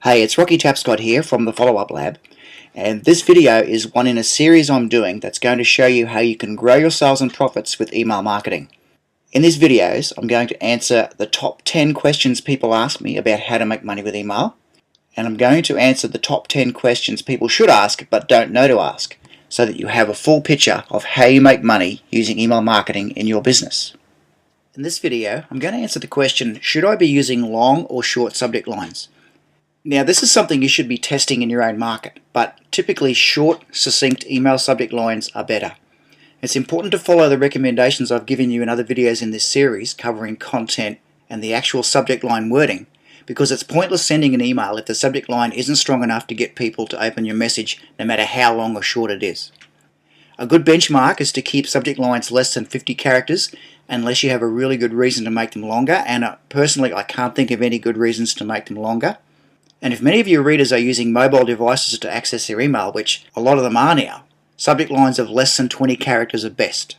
Hey, it's Rocky Tapscott here from the Follow-Up Lab, and this video is one in a series I'm doing that's going to show you how you can grow your sales and profits with email marketing. In these videos, I'm going to answer the top 10 questions people ask me about how to make money with email, and I'm going to answer the top 10 questions people should ask but don't know to ask, so that you have a full picture of how you make money using email marketing in your business. In this video, I'm going to answer the question, should I be using long or short subject lines? Now, this is something you should be testing in your own market, but typically short, succinct email subject lines are better. It's important to follow the recommendations I've given you in other videos in this series covering content and the actual subject line wording, because it's pointless sending an email if the subject line isn't strong enough to get people to open your message no matter how long or short it is. A good benchmark is to keep subject lines less than 50 characters unless you have a really good reason to make them longer, and personally I can't think of any good reasons to make them longer. And if many of your readers are using mobile devices to access their email, which a lot of them are now, subject lines of less than 20 characters are best.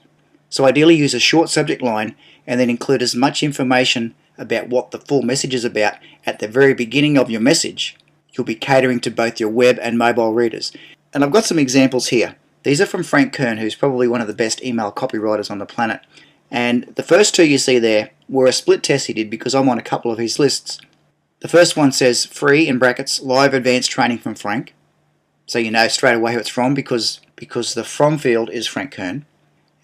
So ideally use a short subject line and then include as much information about what the full message is about at the very beginning of your message. You'll be catering to both your web and mobile readers. And I've got some examples here. These are from Frank Kern, who's probably one of the best email copywriters on the planet. And the first two you see there were a split test he did because I'm on a couple of his lists. The first one says free in brackets live advanced training from Frank, so you know straight away who it's from because the from field is Frank Kern.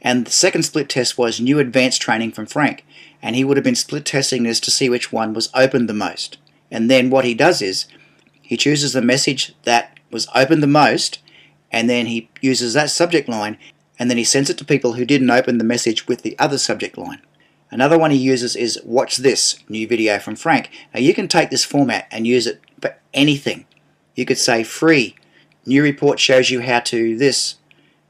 And the second split test was new advanced training from Frank, and he would have been split testing this to see which one was opened the most. And then what he does is he chooses the message that was opened the most, and then he uses that subject line, and then he sends it to people who didn't open the message with the other subject line. Another one he uses is watch this new video from Frank. Now you can take this format and use it for anything. You could say free, new report shows you how to this,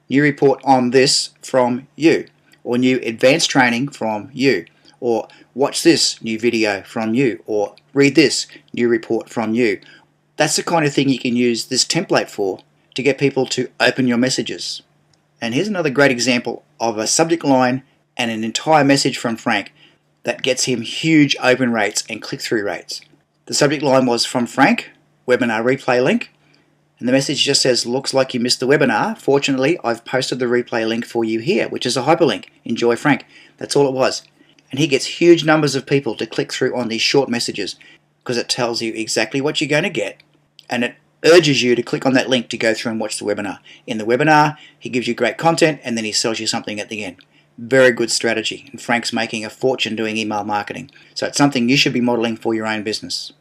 new report on this from you, or new advanced training from you, or watch this new video from you, or read this new report from you. That's the kind of thing you can use this template for to get people to open your messages. And here's another great example of a subject line and an entire message from Frank that gets him huge open rates and click-through rates. The subject line was from Frank, webinar replay link, and the message just says, looks like you missed the webinar. Fortunately, I've posted the replay link for you here, which is a hyperlink. Enjoy Frank. That's all it was. And he gets huge numbers of people to click through on these short messages because it tells you exactly what you're going to get, and it urges you to click on that link to go through and watch the webinar. In the webinar, he gives you great content and then he sells you something at the end. Very good strategy, and Frank's making a fortune doing email marketing, so it's something you should be modeling for your own business.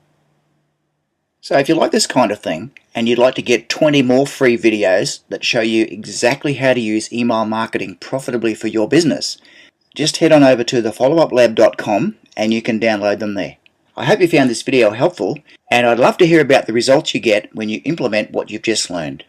So if you like this kind of thing and you'd like to get 20 more free videos that show you exactly how to use email marketing profitably for your business, just head on over to thefollowuplab.com and you can download them there. I hope you found this video helpful, and I'd love to hear about the results you get when you implement what you've just learned.